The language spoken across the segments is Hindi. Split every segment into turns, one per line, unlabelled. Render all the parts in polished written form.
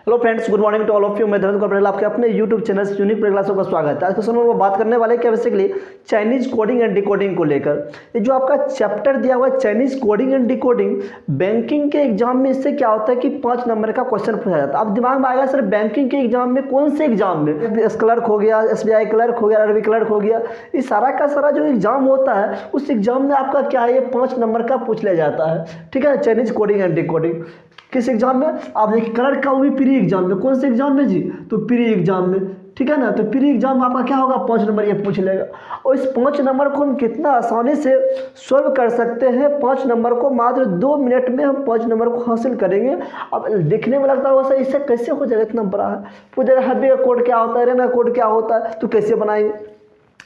Hello friends, good morning to all of you. मैं धर्मेंद्र पटेल, आपके अपने यूट्यूब चैनल यूनिक क्लासों का स्वागत है। आज के समय में वो बात करने वाले क्या basically Chinese coding and decoding को लेकर। ये जो आपका चैप्टर दिया हुआ है Chinese coding and decoding, banking के एग्जाम में इससे क्या होता है कि 5 नंबर का क्वेश्चन पूछा जाता है। अब दिमाग में आएगा सर बैंकिंग के एग्जाम में कौन से एग्जाम में, एस क्लर्क हो गया, SBI क्लर्क हो गया, RBI क्लर्क हो गया, ये सारा का सारा जो एग्जाम होता है उस एग्जाम में आपका क्या है, ये 5 नंबर का पूछ लिया जाता है। ठीक है, चाइनीज कोडिंग एंड डिकोडिंग किस एग्जाम में आप देखिए, क्लर्क का वो भी प्री एग्जाम में। कौन से एग्जाम में जी? तो प्री एग्जाम में। ठीक है ना, तो प्री एग्जाम में आपका क्या होगा, 5 नंबर ये पूछ लेगा। और इस 5 नंबर को हम कितना आसानी से सॉल्व कर सकते हैं। 5 नंबर को मात्र 2 मिनट में हम 5 नंबर को हासिल करेंगे। अब देखने में लगता है सर इससे कैसे हो जाएगा, इतना बड़ा है, पूछेगा हैवी का कोड क्या होता है, रेना कोड क्या होता है, तो कैसे बनाएंगे।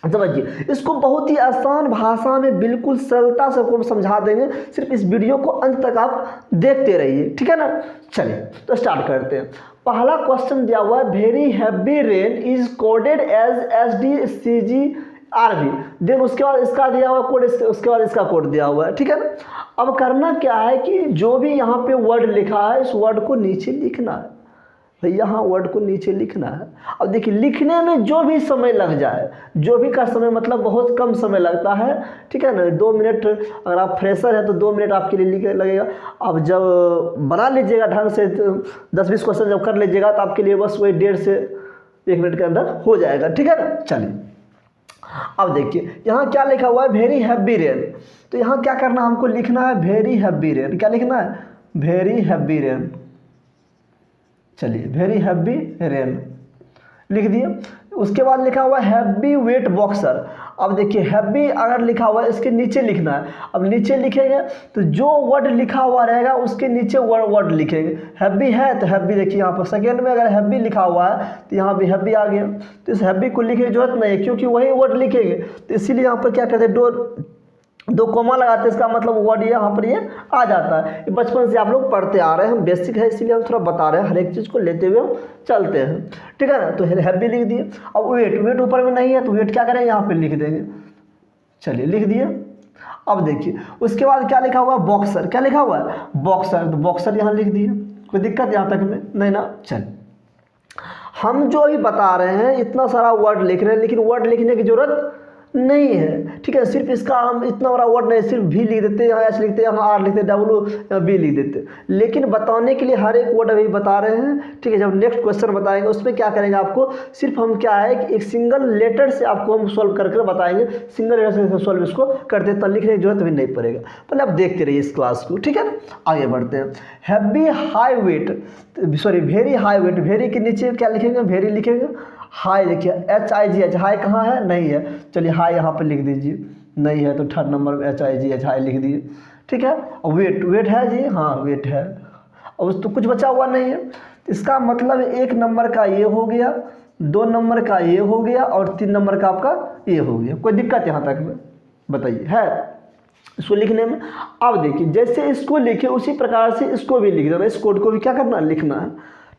समझिए, इसको बहुत ही आसान भाषा में बिल्कुल सरलता से आपको समझा देंगे। सिर्फ इस वीडियो को अंत तक आप देखते रहिए, ठीक है ना। चलिए तो स्टार्ट करते हैं। पहला क्वेश्चन दिया हुआ है, very heavy rain is coded as SDCGRB। Then उसके बाद इसका दिया हुआ कोड, उसके बाद इसका कोड दिया हुआ है। ठीक है ना। अब करना क्या है कि जो भी यहाँ पे वर्ड लिखा है इस वर्ड को नीचे लिखना है। यहाँ वर्ड को नीचे लिखना है। अब देखिए, लिखने में जो भी समय लग जाए, जो भी का समय मतलब बहुत कम समय लगता है। ठीक है ना, 2 मिनट, अगर आप फ्रेशर हैं तो 2 मिनट आपके लिए लगेगा। अब जब बना लीजिएगा ढंग से, 10-20 क्वेश्चन जब कर लीजिएगा तो आपके लिए बस वही 1.5 से 1 मिनट के अंदर हो जाएगा। ठीक है ना। चलिए अब देखिए, यहाँ क्या लिखा हुआ है, वेरी हैवी रेन। तो यहाँ क्या करना, हमको लिखना है वेरी हैवी रेन। क्या लिखना है? Very heavy rain. चलिए, वेरी हैवी रेन लिख दिए। उसके बाद लिखा हुआ है हैवी वेट बॉक्सर। अब देखिए, हैवी अगर लिखा हुआ है इसके नीचे लिखना है। अब नीचे लिखेंगे तो जो वर्ड लिखा हुआ रहेगा उसके नीचे वर्ड लिखेंगे। हैवी है तो हैवी, देखिए यहाँ पर सेकेंड में अगर हैवी लिखा हुआ है तो यहाँ भी हैवी आ गया। तो इस हैवी को लिखने की जरूरत नहीं है क्योंकि वही वर्ड लिखेंगे। तो इसीलिए यहाँ पर क्या कहते हैं, दो कोमा लगाते हैं, इसका मतलब वर्ड यहाँ पर ये आ जाता है। ये बचपन से आप लोग पढ़ते आ रहे हैं, हम बेसिक है इसीलिए हम थोड़ा बता रहे हैं, हर एक चीज़ को लेते हुए हम चलते हैं। ठीक है ना। तो हैवी लिख दिए। अब वेट ऊपर में नहीं है तो वेट क्या करेंगे, यहाँ पे लिख देंगे। चलिए लिख दिए। अब देखिए उसके बाद क्या लिखा हुआ है, बॉक्सर। क्या लिखा हुआ है? बॉक्सर। तो बॉक्सर यहाँ लिख दिए। कोई दिक्कत यहाँ तक में नहीं ना। चलिए, हम जो ही बता रहे हैं इतना सारा वर्ड लिख रहे हैं लेकिन वर्ड लिखने की जरूरत नहीं है। ठीक है, सिर्फ इसका हम इतना बड़ा वर्ड नहीं, सिर्फ भी लिख देते हैं, यहाँ एच लिखते हैं, यहाँ आर लिखते हैं, WB लिख देते हैं। लेकिन बताने के लिए हर एक वर्ड अभी बता रहे हैं। ठीक है, जब नेक्स्ट क्वेश्चन बताएंगे उसमें क्या करेंगे, आपको सिर्फ हम क्या है कि एक सिंगल लेटर से आपको हम सॉल्व करके बताएंगे। सिंगल लेटर से सॉल्व इसको करते हैं, तो लिखने की जरूरत भी नहीं पड़ेगा। पहले आप देखते रहिए इस क्लास को। ठीक है ना, आगे बढ़ते हैं। Heavy high wait, sorry very high wait. Very के नीचे क्या लिखेंगे, वेरी लिखेंगे। हाई देखिए, HIGH, हाई कहाँ है, नहीं है। चलिए हाई यहाँ पर लिख दीजिए, नहीं है तो 3rd नंबर में HIGH हाई लिख दिए। ठीक है। और वेट है जी, हाँ वेट है। और तो कुछ बचा हुआ नहीं है। इसका मतलब 1 नंबर का ये हो गया, 2 नंबर का ये हो गया और 3 नंबर का आपका ये हो गया। कोई दिक्कत यहाँ तक में बताइए है इसको लिखने में? अब देखिए, जैसे इसको लिखे उसी प्रकार से इसको भी लिख देना। इस कोड को भी क्या करना, लिखना है।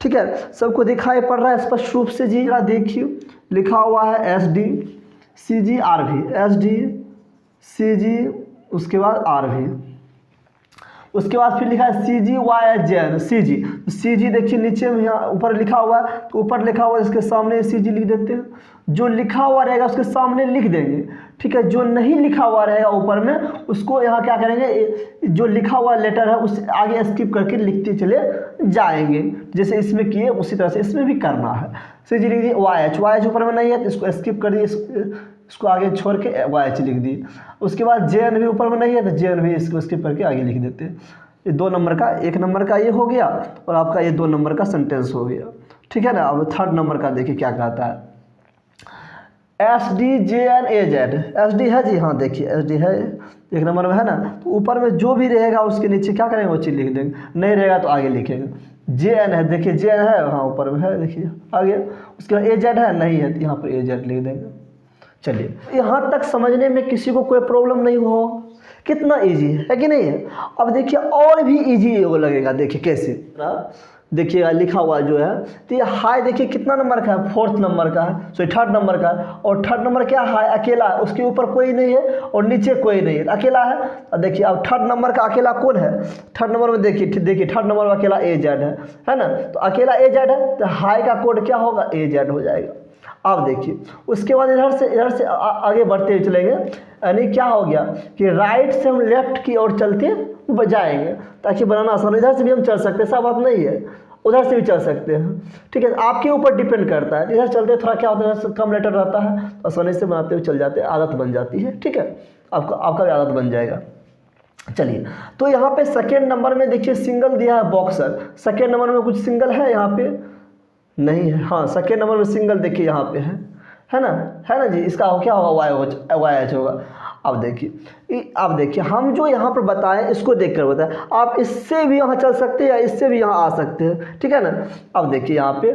ठीक है, सबको दिखाई पड़ रहा है स्पष्ट रूप से जी? देखिए लिखा हुआ है SDCGRB, SDCG, उसके बाद RB, उसके बाद फिर लिखा है CGYHN, CG देखिए नीचे में, यहाँ ऊपर लिखा हुआ है तो ऊपर लिखा हुआ है इसके सामने CG लिख देते हैं। जो लिखा हुआ रहेगा उसके सामने लिख देंगे। ठीक है, जो नहीं लिखा हुआ रहेगा ऊपर में उसको यहाँ क्या करेंगे, जो लिखा हुआ लेटर है उस आगे स्किप करके लिखते चले जाएंगे। जैसे इसमें किए उसी तरह से इसमें भी करना है। CG लिख दिए। YH ऊपर में नहीं है तो इसको स्किप कर दिए, इसको आगे छोड़ के YH लिख दिए। उसके बाद JN भी ऊपर में नहीं है तो JN भी इसको स्किप करके आगे लिख देते हैं। ये 2 नंबर का, 1 नंबर का ये हो गया और आपका ये 2 नंबर का सेंटेंस हो गया। ठीक है ना। अब 3rd नंबर का देखिए क्या कहता है, SDJNAZ। SD है जी, हाँ देखिए SD है, 1 नंबर में है ना। तो ऊपर में जो भी रहेगा उसके नीचे क्या करेंगे, वो चीज़ लिख देंगे। नहीं रहेगा तो आगे लिखेंगे। JN है, देखिए JN है, हाँ ऊपर में है, देखिए आ गया। उसके बाद AZ है, नहीं है तो यहाँ पर AZ लिख देंगे। चलिए, यहाँ तक समझने में किसी को कोई प्रॉब्लम नहीं हो, कितना इजी है कि नहीं है। अब देखिए और भी इजी वो लगेगा, देखिए कैसे देखिएगा लिखा हुआ जो है, तो ये हाई देखिए कितना नंबर का है, 4th नंबर का है, सॉरी 3rd नंबर का है। और 3rd नंबर क्या है, अकेला है, उसके ऊपर कोई नहीं है और नीचे कोई नहीं है, अकेला है। और देखिए अब 3rd नंबर का अकेला कौन है, 3rd नंबर में देखिए 3rd नंबर में अकेला AZ है ना, तो अकेला AZ है, तो हाई का कोड क्या होगा, AZ हो जाएगा। अब देखिए उसके बाद इधर से आगे बढ़ते हुए चलेंगे, यानी क्या हो गया कि राइट से हम लेफ्ट की ओर चलते जाएंगे ताकि बनाना आसान। इधर से भी हम चल सकते हैं, सब बात नहीं है, उधर से भी चल सकते हैं, ठीक है, आपके ऊपर डिपेंड करता है। इधर चलते थोड़ा क्या होता है, इधर कम लेटर रहता है तो आसानी से बनाते हुए चल जाते हैं, आदत बन जाती है, ठीक है, आपका भी आदत बन जाएगा। चलिए तो यहाँ पे 2nd नंबर में देखिए सिंगल दिया है बॉक्सर, 2nd नंबर में कुछ सिंगल है यहाँ पे नहीं है, हाँ 2nd नंबर में सिंगल देखिए यहाँ पे है ना जी, इसका क्या होगा, YH होगा। अब देखिए हम जो यहाँ पर बताएं इसको देख कर बताएं, आप इससे भी यहाँ चल सकते हैं या इससे भी यहाँ आ सकते हैं, ठीक है ना। अब देखिए यहाँ पे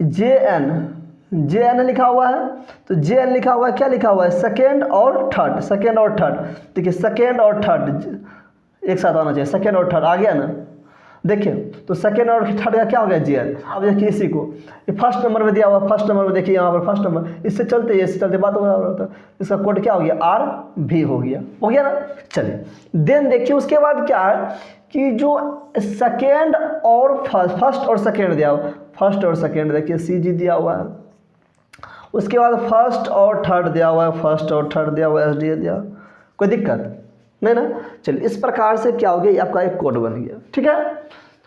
JN लिखा हुआ है, तो JN लिखा हुआ है, क्या लिखा हुआ है, 2nd और 3rd, देखिए 2nd और 3rd एक साथ आना चाहिए, 2nd और 3rd आ गया ना। देखिए तो 2nd और 3rd का क्या हो गया, JN। अब देखिए इसी को ये 1st नंबर में दिया हुआ, 1st नंबर में देखिए यहाँ पर 1st नंबर, इससे चलते बात होता है, इसका कोड क्या हो गया, RV हो गया ना। चलिए देन देखिए उसके बाद क्या है कि जो 2nd और 1st और 2nd दिया हुआ, 1st और 2nd देखिए CG दिया हुआ है, उसके बाद 1st और 3rd दिया हुआ है, 1st और 3rd दिया हुआ है, SDA दिया, कोई दिक्कत नहीं ना। चलिए इस प्रकार से क्या हो गया, आपका एक कोड बन गया, ठीक है,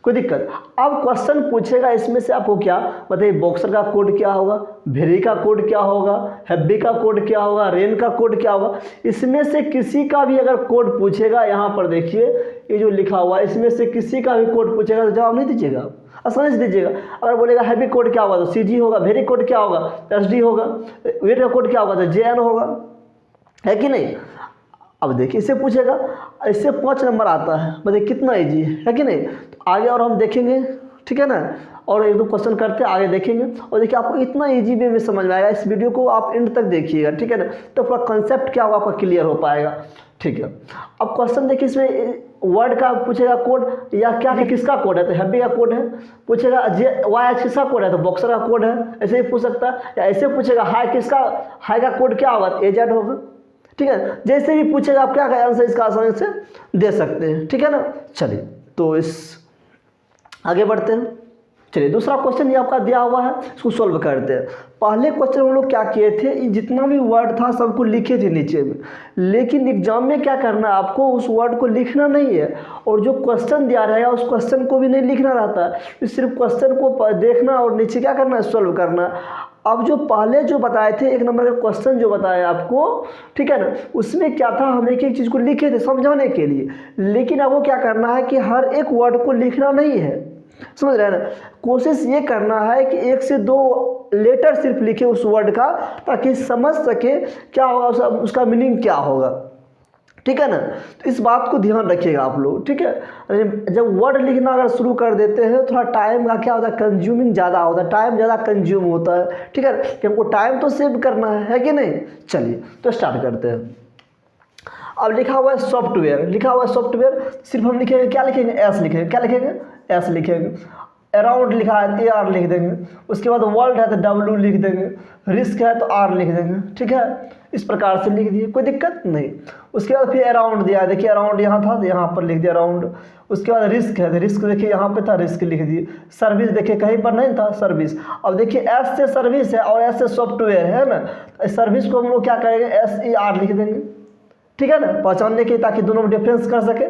कोई दिक्कत। अब क्वेश्चन पूछेगा इसमें से आपको क्या बताइए, बॉक्सर का कोड क्या होगा, भेरी का कोड क्या होगा, हैब्बी का कोड क्या होगा, रेन का कोड क्या होगा। इसमें से किसी का भी अगर कोड पूछेगा, यहाँ पर देखिए ये जो लिखा हुआ है, इसमें से किसी का भी कोड पूछेगा तो जवाब नहीं दीजिएगा, आसानी से दीजिएगा। अगर बोलेगा हैवी कोड क्या होगा तो CG होगा, भेरी कोड क्या होगा SD होगा, वेट का कोड क्या होगा तो JN होगा, है कि नहीं। अब देखिए इससे पूछेगा, इससे 5 नंबर आता है, बताइए कितना इजी है कि नहीं। तो आगे और हम देखेंगे, ठीक है ना, और 1-2 क्वेश्चन करते हैं आगे देखेंगे। और देखिए आपको इतना इजी वे में समझ में आएगा, इस वीडियो को आप एंड तक देखिएगा, ठीक है ना, तो पूरा कंसेप्ट क्या होगा आपका क्लियर हो पाएगा, ठीक है। अब क्वेश्चन देखिए इसमें वर्ड का पूछेगा कोड या क्या कि किसका कोड है, तो हैब्बी का कोड है, पूछेगा YH किसका कोड है तो बॉक्सर का कोड है, ऐसे ही पूछ सकता है। या ऐसे पूछेगा हाई का कोड क्या होगा, AZ होगा, ठीक है। जैसे भी पूछेगा आप क्या का आंसर इसका आसानी से दे सकते हैं, ठीक है ना। चलिए तो आगे बढ़ते हैं। चलिए दूसरा क्वेश्चन ये आपका दिया हुआ है, इसको सोल्व करते हैं। पहले क्वेश्चन हम लोग क्या किए थे, जितना भी वर्ड था सबको लिखे थे नीचे में, लेकिन एग्जाम में क्या करना है, आपको उस वर्ड को लिखना नहीं है, और जो क्वेश्चन दिया रहेगा उस क्वेश्चन को भी नहीं लिखना रहता है, सिर्फ क्वेश्चन को देखना और नीचे क्या करना है, सोल्व करना। अब जो पहले जो बताए थे 1 नंबर का क्वेश्चन जो बताया आपको, ठीक है ना, उसमें क्या था, हम एक चीज़ को लिखे थे समझाने के लिए, लेकिन अब वो क्या करना है कि हर एक वर्ड को लिखना नहीं है, समझ रहे हैं ना। कोशिश ये करना है कि 1 से 2 लेटर सिर्फ लिखे उस वर्ड का, ताकि समझ सके क्या होगा, उसका मीनिंग क्या होगा, ठीक है ना। तो इस बात को ध्यान रखिएगा आप लोग, ठीक है। जब वर्ड लिखना अगर शुरू कर देते हैं थोड़ा टाइम का क्या होता है, कंज्यूमिंग ज़्यादा होता है, टाइम ज़्यादा कंज्यूम होता है, ठीक है, कि हमको टाइम तो सेव करना है कि नहीं। चलिए तो स्टार्ट करते हैं। अब लिखा हुआ है सॉफ्टवेयर, सिर्फ हम लिखेंगे क्या लिखेंगे, S लिखेंगे, क्या लिखेंगे, S लिखेंगे। अराउंड लिखा है AR लिख देंगे, उसके बाद वर्ल्ड है तो W लिख देंगे, रिस्क है तो R लिख देंगे, ठीक है, इस प्रकार से लिख दिए, कोई दिक्कत नहीं। उसके बाद फिर अराउंड दिया है, देखिए अराउंड यहाँ था तो यहाँ पर लिख दिया अराउंड। उसके बाद रिस्क है तो रिस्क देखिए यहाँ पे था, रिस्क लिख दिए। सर्विस देखिए कहीं पर नहीं था, सर्विस। अब देखिए S से सर्विस है और S से सॉफ्टवेयर है ना, सर्विस को हम लोग क्या करेंगे, SER लिख देंगे, ठीक है ना, पहचानने के, ताकि दोनों में डिफरेंस कर सके।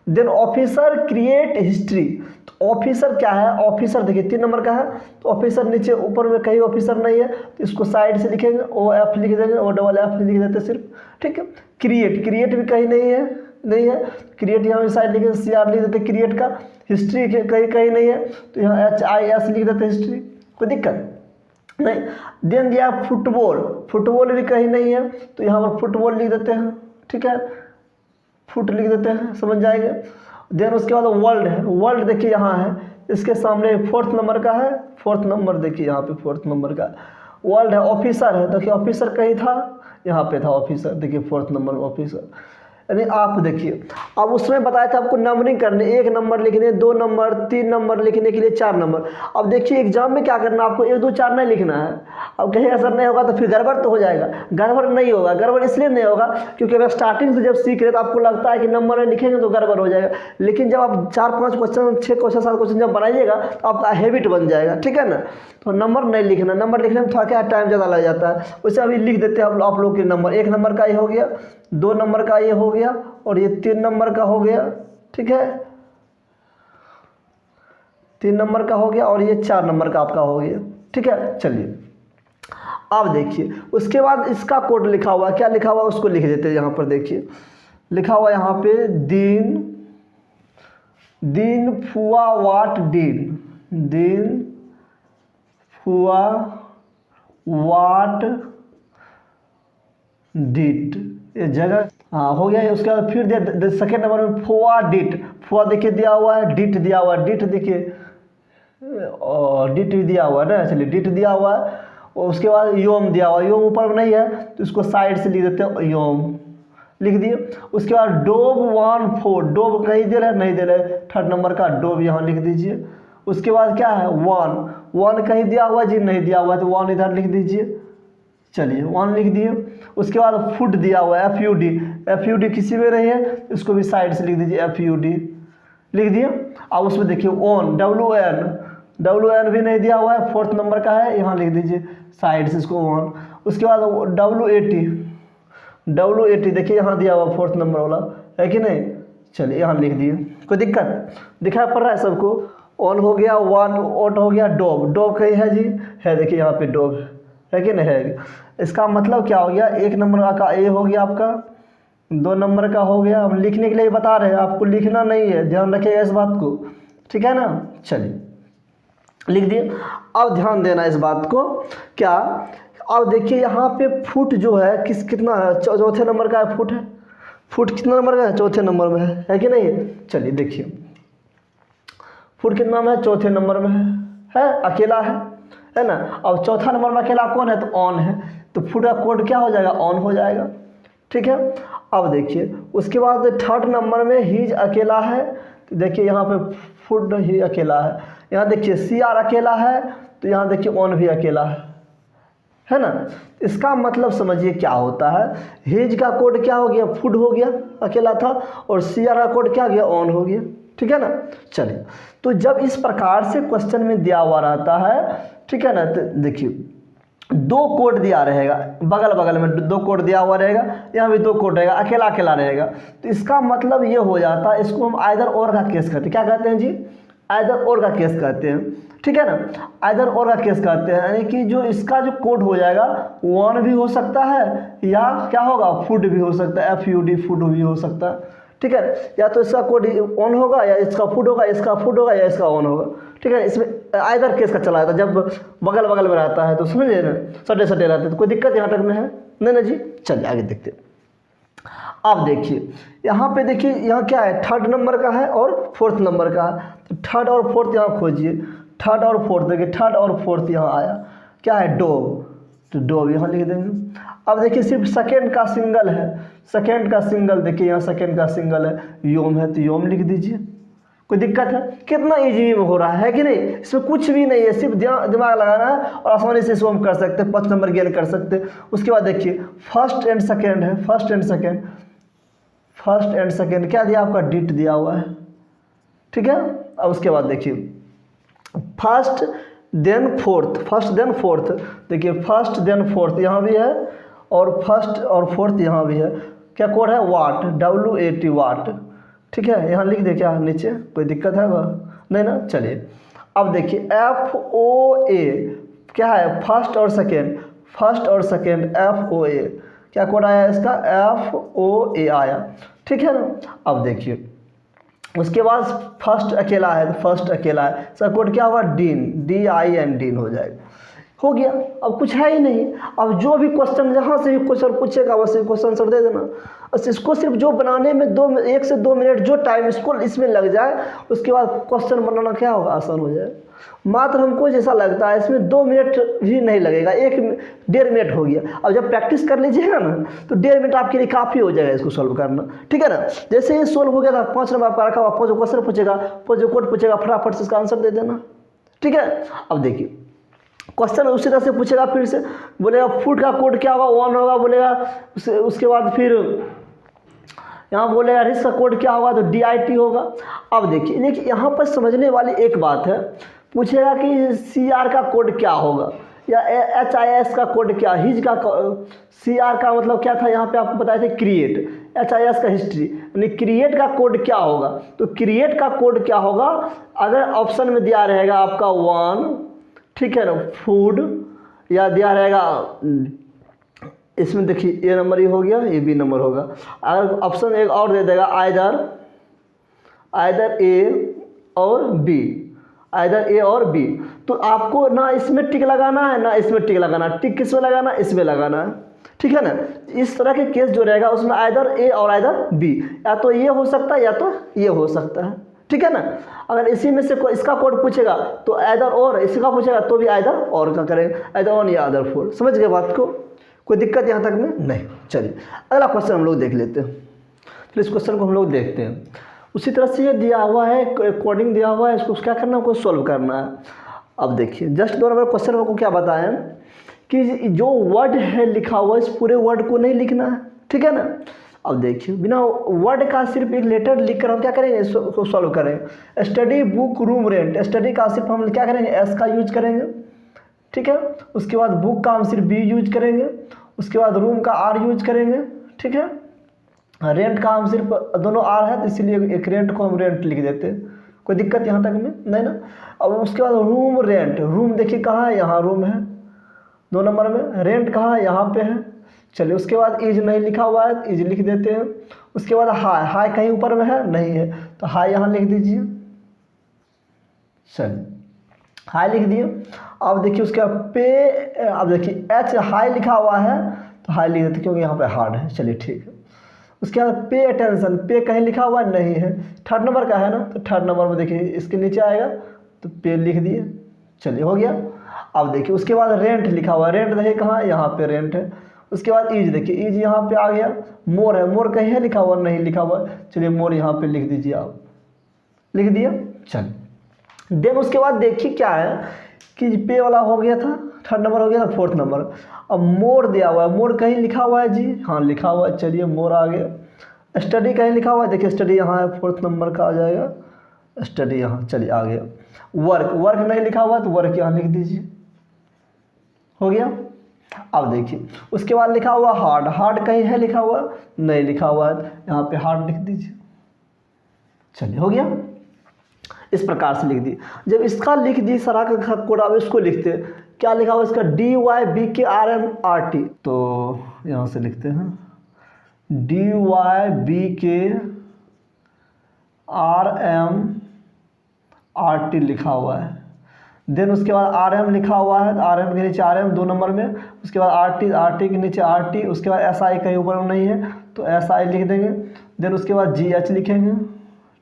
देन ऑफिसर क्रिएट हिस्ट्री, तो ऑफिसर क्या है, ऑफिसर देखिए 3 नंबर का है, तो ऑफिसर नीचे ऊपर में कहीं ऑफिसर नहीं है तो इसको साइड से लिखेंगे, OF लिख देंगे, OFF लिख देते सिर्फ, ठीक है। क्रिएट भी कहीं नहीं है, क्रिएट यहाँ साइड लिखेंगे, CR लिख देते क्रिएट का। हिस्ट्री कहीं नहीं है तो यहाँ HIS लिख देते हिस्ट्री, कोई दिक्कत नहीं। देन दिया फुटबॉल भी कहीं नहीं है तो यहाँ पर फुटबॉल लिख देते हैं, ठीक है, फुट लिख देते हैं, समझ जाएंगे। देन उसके बाद वर्ल्ड है, वर्ल्ड देखिए यहाँ है, इसके सामने 4th नंबर का है, 4th नंबर देखिए यहाँ पे 4th नंबर का वर्ल्ड है। ऑफिसर है, देखिए ऑफिसर कहीं था यहाँ पे था ऑफिसर, देखिए 4th नंबर में ऑफिसर। यानी आप देखिए, अब उसमें बताया था आपको नंबरिंग करने, 1 नंबर लिखने, 2 नंबर, 3 नंबर लिखने के लिए 4 नंबर। अब देखिए एग्जाम में क्या करना, आपको 1 2 4 नहीं लिखना है। अब कहीं असर नहीं होगा तो फिर गड़बड़ तो हो जाएगा। गड़बड़ नहीं होगा, गड़बड़ इसलिए नहीं होगा क्योंकि अगर स्टार्टिंग से जब सीख रहे तो आपको लगता है कि नंबर में लिखेंगे तो गड़बड़ हो जाएगा, लेकिन जब आप 4 5 क्वेश्चन, 6 क्वेश्चन, 7 क्वेश्चन जब बनाइएगा तो आपका हैबिट बन जाएगा, ठीक है ना। तो नंबर नहीं लिखना, नंबर लिखने में थोड़ा क्या टाइम ज़्यादा लग जाता है। वैसे अभी लिख देते हैं आप लोग के नंबर, 1 नंबर का ये हो गया, 2 नंबर का ये हो गया, और ये 3 नंबर का हो गया, ठीक है, 3 नंबर का हो गया, और ये 4 नंबर का आपका हो गया, ठीक है। चलिए अब देखिए, उसके बाद इसका कोड लिखा हुआ, क्या लिखा हुआ उसको लिख देते हैं। यहाँ पर देखिए लिखा हुआ यहाँ पे दिन फुआ वाट दिन फुआ वाट डिट, ये जगह हाँ हो गया। उसके बाद फिर दे सेकेंड नंबर में फुआ डिट, फुआ देखिए दिया हुआ है, डिट दिया हुआ है, डिट देखिए और डिट भी दिया हुआ है ना, चलिए डिट दिया हुआ है। और उसके बाद योम दिया हुआ है, योम ऊपर में नहीं है तो इसको साइड से लिख देते हैं, योम लिख दिए। उसके बाद डोब 1 4, डोब कहीं दे रहे नहीं दे रहे, 3rd नंबर का डोब यहाँ लिख दीजिए। उसके बाद क्या है 1 कहीं दिया हुआ जी, नहीं दिया हुआ तो 1 इधर लिख दीजिए, चलिए 1 लिख दिए। उसके बाद फुट दिया हुआ है FUD किसी में रही है, इसको भी साइड से लिख दीजिए, FUD लिख दिए। अब उसमें देखिए ऑन WN भी नहीं दिया हुआ है, 4th नंबर का है, यहाँ लिख दीजिए साइड से इसको ऑन। उसके बाद W80 देखिए यहाँ दिया हुआ 4th नंबर वाला है कि नहीं, चलिए यहाँ लिख दिए। कोई दिक्कत दिखाई पड़ रहा है सबको। ऑन हो गया, 1 ऑट हो गया, डोब कहीं है जी, है देखिए यहाँ पे डोब है कि नहीं है। इसका मतलब क्या हो गया, 1 नंबर का ए हो गया आपका, 2 नंबर का हो गया। हम लिखने के लिए बता रहे हैं, आपको लिखना नहीं है, ध्यान रखिएगा इस बात को, ठीक है ना। चलिए लिख दिए। अब ध्यान देना इस बात को, क्या अब देखिए यहाँ पे फुट जो है कितना है, 4थे नंबर का है फुट है। फुट कितना नंबर का है, 4थे नंबर में है कि नहीं है। चलिए देखिए फुट कितना में है, 4थे नंबर में है अकेला है ना। अब 4था नंबर में अकेला कौन है, तो ऑन है, तो फुट का कोड क्या हो जाएगा, ऑन हो जाएगा, ठीक है। अब देखिए उसके बाद 3rd नंबर में हीज अकेला है, तो देखिए यहाँ पे फुट ही अकेला है। यहाँ देखिए CR अकेला है, तो यहाँ देखिए ऑन भी अकेला है ना। इसका मतलब समझिए क्या होता है, हीज का कोड क्या हो गया, फुट हो गया अकेला था, और CR का कोड क्या गया, ऑन हो गया, ठीक है ना। चलिए तो जब इस प्रकार से क्वेश्चन में दिया हुआ रहता है, ठीक है ना, तो देखिए 2 कोड दिया रहेगा, बगल बगल में 2 कोड दिया हुआ रहेगा, यहाँ भी 2 कोड रहेगा, अकेला अकेला रहेगा। तो इसका मतलब ये हो जाता है, इसको हम आइदर और का केस कहते हैं। क्या कहते हैं जी, आइदर और का केस कहते हैं, ठीक है ना। आइदर और का केस कहते हैं, यानी कि जो इसका जो कोड हो जाएगा 1 भी हो सकता है, या क्या होगा फुट भी हो सकता है, FUD फुट भी हो सकता है, ठीक है। या तो इसका कोड ऑन होगा, या इसका फुट होगा, इसका फुट होगा, या इसका ऑन होगा, ठीक है। इसमें आइदर केस का चला जाता है, जब बगल बगल में रहता है तो समझिए ना, सटे सटे रहते हैं, तो कोई दिक्कत यहाँ तक में है नहीं ना जी। चलिए आगे देखते हैं। अब देखिए यहाँ पे देखिए, यहाँ क्या है, 3rd नंबर का है और 4th नंबर का है, तो 3rd और 4th यहाँ खोजिए। 3rd और 4th देखिए, 3rd और 4th यहाँ आया, क्या है डोब, तो डोब यहाँ लिख देंगे। अब देखिए सिर्फ सेकेंड का सिंगल है, सेकेंड का सिंगल देखिए यहाँ सेकेंड का सिंगल है, योम है तो योम लिख दीजिए। कोई दिक्कत है, कितना इजी में हो रहा है कि नहीं, इसमें कुछ भी नहीं है, सिर्फ दिमाग लगाना है और आसानी से इसको हम कर सकते हैं, 5 नंबर गेन कर सकते हैं। उसके बाद देखिए 1st एंड 2nd है, 1st एंड सेकेंड क्या दिया आपका, डिट दिया हुआ है, ठीक है। अब उसके बाद देखिए 1st देन 4th, देखिए 1st देन 4th यहाँ भी है, और 1st और 4th यहाँ भी है। क्या कोड है, वाट, WAT वाट, ठीक है। यहाँ लिख दे क्या नीचे, कोई दिक्कत है वह नहीं ना। चलिए अब देखिए FOA क्या है, 1st और 2nd FOA, क्या कोड आया इसका, FOA आया, ठीक है ना। अब देखिए उसके बाद 1st अकेला है, तो 1st अकेला है, इसका कोड क्या होगा, डीन, DIN डीन हो जाएगा। हो गया, अब कुछ है ही नहीं। अब जो भी क्वेश्चन जहाँ से भी क्वेश्चन पूछेगा वैसे क्वेश्चन आंसर दे देना। बस इसको सिर्फ जो बनाने में 1 से 2 मिनट जो टाइम इसको इसमें लग जाए, उसके बाद क्वेश्चन बनाना क्या होगा, आसान हो जाए। मात्र हमको जैसा लगता है इसमें 2 मिनट भी नहीं लगेगा, 1-1.5 मिनट हो गया। अब जब प्रैक्टिस कर लीजिएगा ना तो 1.5 मिनट आपके लिए काफ़ी हो जाएगा इसको सॉल्व करना, ठीक है ना। जैसे ये सॉल्व हो गया था, 5 नंबर आपका रखा हुआ, 5 क्वेश्चन पूछेगा, 5 कोड पूछेगा, फटाफट से इसका आंसर दे देना, ठीक है। अब देखिए क्वेश्चन उसी तरह से पूछेगा, फिर से बोलेगा फूड का कोड क्या होगा, 1 होगा बोलेगा, उसके बाद फिर यहाँ बोलेगा रिस्क का कोड क्या होगा, तो DIT होगा। अब देखिए यहाँ पर समझने वाली एक बात है, पूछेगा कि CR का कोड क्या होगा या HIS का कोड क्या, हिज का CR का मतलब क्या था, यहाँ पे आपको बताए थे क्रिएट, HIS का हिस्ट्री, यानी क्रिएट का कोड क्या होगा। तो क्रिएट का कोड क्या होगा, अगर ऑप्शन में दिया रहेगा आपका 1, ठीक है ना, फूड, या दिया रहेगा इसमें देखिए A नंबर ही हो गया, ये B नंबर होगा। अगर ऑप्शन एक और दे देगा आइदर A और B, आइदर A और B, तो आपको ना इसमें टिक लगाना है ना इसमें टिक लगाना, टिक किस में लगाना, इसमें लगाना है, ठीक है ना। इस तरह के केस जो रहेगा उसमें आइदर A और आइदर B, या तो ये हो सकता है या तो ये हो सकता है, ठीक है ना। अगर इसी में से इसका कोड पूछेगा तो आइदर और, इसका पूछेगा तो भी आइदर और का करेंगे, आइदर ऑन या आइदर फोर। समझ गए बात को, कोई दिक्कत यहाँ तक में नहीं। चलिए अगला क्वेश्चन हम लोग देख लेते हैं। फिर इस क्वेश्चन को हम लोग देखते हैं। उसी तरह से ये दिया हुआ है, कोडिंग दिया हुआ है, इसको क्या करना है, कोई सॉल्व करना है। अब देखिए जस्ट 2 नंबर क्वेश्चन को क्या बताएं कि जो वर्ड है लिखा हुआ इस पूरे वर्ड को नहीं लिखना है, ठीक है ना। अब देखिए बिना वर्ड का सिर्फ एक लेटर लिख कर हम क्या करेंगे, इसको सॉल्व करेंगे। Study book room rent, study का सिर्फ हम क्या करेंगे, S का यूज करेंगे, ठीक है। उसके बाद बुक का हम सिर्फ B यूज करेंगे, उसके बाद रूम का R यूज करेंगे, ठीक है। रेंट का हम सिर्फ दोनों R है तो इसीलिए एक रेंट को हम रेंट लिख देते हैं, कोई दिक्कत यहाँ तक में नहीं ना। अब उसके बाद रूम रेंट, रूम देखिए कहाँ है, यहाँ रूम है 2 नंबर में, रेंट कहाँ है, यहाँ पे है। चलिए उसके बाद इज नहीं लिखा हुआ है, इज लिख देते हैं। उसके बाद हाई, हाई कहीं ऊपर में है, नहीं है तो हाई यहाँ लिख दीजिए। चलिए हाई लिख दिए। अब देखिए उसके बाद पे, अब देखिए H हाई लिखा हुआ है तो हाई लिख देते क्योंकि यहाँ पे हार्ड है। चलिए ठीक है। उसके बाद पे अटेंशन, पे कहीं लिखा हुआ नहीं है, 3rd नंबर का है ना, तो 3rd नंबर में देखिए इसके नीचे आएगा तो पे लिख दिए। चलिए हो गया। अब देखिए उसके बाद रेंट लिखा हुआ है, रेंट देखिए कहाँ, यहाँ पे रेंट है। उसके बाद ईज देखिए, ईज यहाँ पे आ गया। मोर है, मोर कहीं है लिखा हुआ, नहीं लिखा हुआ। चलिए मोर यहाँ पे लिख दीजिए, आप लिख दिया। चलिए देन उसके बाद देखिए क्या है कि पे वाला हो गया था, 3rd नंबर हो गया था, 4th नंबर। अब मोर दिया हुआ है, मोर कहीं लिखा हुआ है जी, हाँ लिखा हुआ है। चलिए मोर आ गया। स्टडी कहीं लिखा हुआ है, देखिए स्टडी यहाँ है, 4th नंबर का आ जाएगा स्टडी यहाँ। चलिए आ गया। वर्क, वर्क नहीं लिखा हुआ तो वर्क यहाँ लिख दीजिए, हो गया। अब देखिए उसके बाद लिखा हुआ हार्ड, हार्ड कहीं है लिखा हुआ, नहीं लिखा हुआ है, यहाँ पे हार्ड लिख दीजिए। चलिए हो गया। इस प्रकार से लिख दी। जब इसका लिख दी सारा का कोड, अब इसको लिखते क्या लिखा हुआ इसका, DYBKRMRT, तो यहाँ से लिखते हैं DYBKRMRT लिखा हुआ है। देन उसके बाद RM लिखा हुआ है, RM के नीचे RM 2 नंबर में। उसके बाद RT के नीचे RT। उसके बाद SI कहीं ऊपर में नहीं है तो SI लिख देंगे। देन उसके बाद GH लिखेंगे,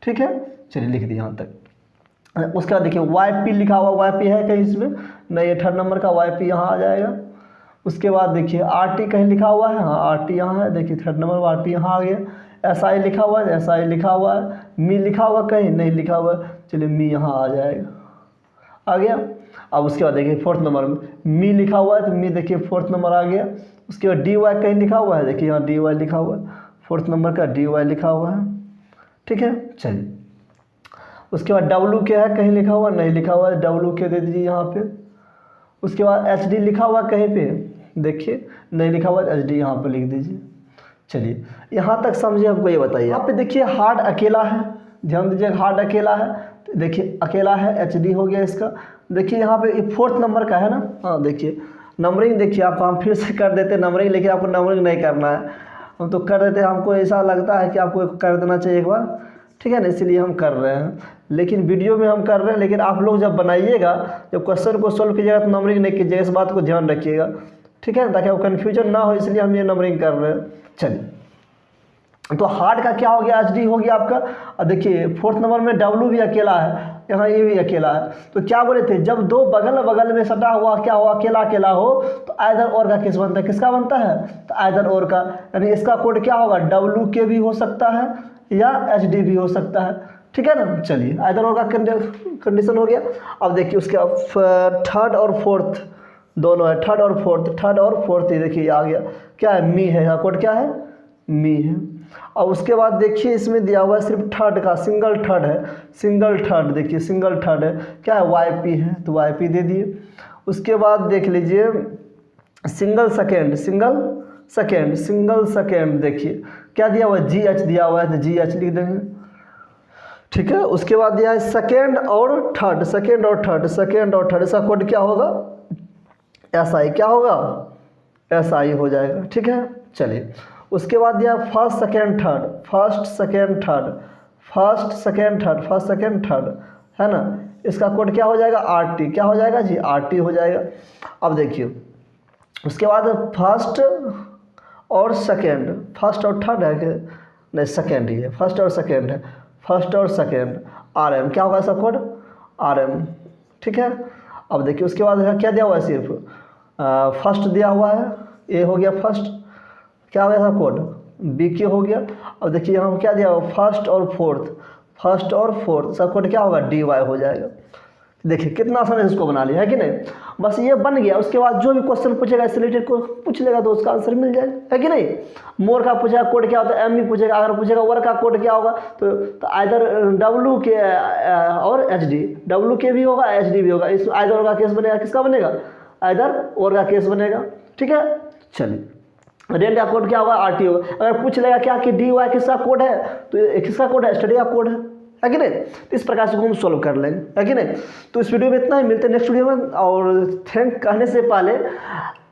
ठीक है। चलिए लिख दिए यहाँ तक। उसके बाद देखिए YP लिखा हुआ, YP है कहीं इसमें नहीं, 3rd नंबर का YP यहाँ आ जाएगा। उसके बाद देखिए RT कहीं लिखा हुआ है, हाँ RT यहाँ है, देखिए 3rd नंबर RT यहाँ आ गया। SI लिखा हुआ है, SI लिखा हुआ है। मी लिखा हुआ कहीं नहीं लिखा हुआ, चलिए मी यहाँ आ जाएगा, आ गया। अब उसके बाद देखिए 4th नंबर में मी लिखा हुआ है तो मी देखिए 4th नंबर आ गया। उसके बाद DY कहीं लिखा हुआ है, देखिए यहाँ DY लिखा हुआ है, 4th नंबर का DY लिखा हुआ है, ठीक है। चलिए उसके बाद W क्या है, कहीं लिखा हुआ नहीं लिखा हुआ है, W के दे दीजिए यहाँ पे। उसके बाद HD लिखा हुआ कहीं पे, देखिए नहीं लिखा हुआ, HD यहाँ पे लिख दीजिए। चलिए यहाँ तक समझे, हमको ये बताइए। यहाँ पे देखिए हार्ड अकेला है, ध्यान दीजिए हार्ड अकेला है, देखिए अकेला है, HD हो गया इसका। देखिए यहाँ पे 4th नंबर का है ना, हाँ देखिए नंबरिंग देखिए आपको हम फिर से कर देते नंबरिंग, लेकिन आपको नंबरिंग नहीं करना है, हम तो कर देते। हमको ऐसा लगता है कि आपको कर देना चाहिए एक बार, ठीक है ना, इसलिए हम कर रहे हैं। लेकिन वीडियो में हम कर रहे हैं, लेकिन आप लोग जब बनाइएगा, जब क्वेश्चन को सोल्व कीजिएगा तो नंबरिंग नहीं कीजिएगा, इस बात को ध्यान रखिएगा, ठीक है, ताकि वो कन्फ्यूजन ना हो, इसलिए हम ये नंबरिंग कर रहे हैं। चलिए, तो हार्ड का क्या हो गया, एच डी हो गया आपका। और देखिए 4th नंबर में डब्ल्यू भी अकेला है, यहाँ ये भी अकेला है। तो क्या बोले थे, जब दो बगल बगल में सटा हुआ क्या हो, अकेला अकेला हो, तो आइदर और का केस बनता है। किसका बनता है, तो आइदर और का, यानी इसका कोड क्या होगा, डब्ल्यू के भी हो सकता है या एच डी भी हो सकता है, ठीक है ना। चलिए, आइदर और का कंडीशन हो गया। अब देखिए उसके 3rd और 4th दोनों है, 3rd और 4th ये देखिए आ गया, क्या है, मी है, यहाँ कोड क्या है, मी है। और उसके बाद देखिए इसमें दिया हुआ है सिर्फ 3rd का, सिंगल 3rd है, सिंगल 3rd, देखिए सिंगल 3rd है, क्या है, वाई है, तो वाई दे दिए। उसके बाद देख लीजिए सिंगल सेकेंड, देखिए क्या दिया हुआ है, जी एच दिया हुआ है, तो जी एच लिख देंगे, ठीक है। उसके बाद दिया है 2nd और 3rd, इसका कोड क्या होगा, एस आई, क्या होगा, एस आई हो जाएगा, ठीक है। चलिए, उसके बाद दिया 1st, 2nd, 3rd, है ना, इसका कोड क्या हो जाएगा, आर टी, क्या हो जाएगा जी, आर टी हो जाएगा। अब देखिए उसके बाद 1st और 3rd है कि नहीं, 2nd ही है, 1st और 2nd आर एम, क्या होगा इसका कोड, आर एम, ठीक है। अब देखिए उसके बाद क्या दिया हुआ है, सिर्फ 1st दिया हुआ है, ए हो गया 1st, क्या हो गया था कोड, बी के हो गया। अब देखिए यहाँ क्या दिया हुआ, 1st और 4th, इसका कोड क्या होगा, डी वाई हो जाएगा। देखिए कितना आसान है, इसको बना लिया है कि नहीं, बस ये बन गया। उसके बाद जो भी क्वेश्चन पूछेगा इस रिलेटेड को पूछ लेगा तो उसका आंसर मिल जाएगा, है कि नहीं। मोर का पूछेगा कोड क्या होता है, एम भी पूछेगा, अगर पूछेगा वर का कोड क्या होगा, तो आइदर डब्ल्यू के और एच डी, डब्ल्यू के भी होगा, एच डी भी होगा, इस आइदर का केस बनेगा, किसका बनेगा, आइदर और का केस बनेगा, ठीक है। चलिए, रेंट का कोड क्या होगा, आर टी होगा। अगर पूछ लेगा क्या कि डी वाई किसका कोड है, तो किसका कोड है, स्टडी का कोड है कि नहीं। तो इस प्रकार से हम सोल्व कर लेंगे, है कि नहीं। तो इस वीडियो में इतना ही, मिलते हैं नेक्स्ट वीडियो में। और थैंक कहने से पहले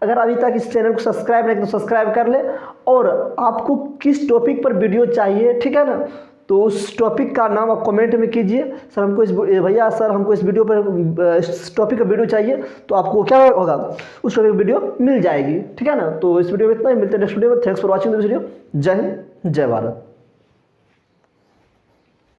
अगर अभी तक इस चैनल को सब्सक्राइब नहीं तो सब्सक्राइब कर ले, और आपको किस टॉपिक पर वीडियो चाहिए, ठीक है ना, तो उस टॉपिक का नाम आप कमेंट में कीजिए। सर हमको भैया सर हमको इस वीडियो पर इस टॉपिक का वीडियो चाहिए, तो आपको क्या होगा, उस टॉपिक की वीडियो मिल जाएगी, ठीक है ना। तो इस वीडियो में इतना ही, मिलते हैं नेक्स्ट वीडियो में। Thanks for watching this video. जय हिंद, जय भारत।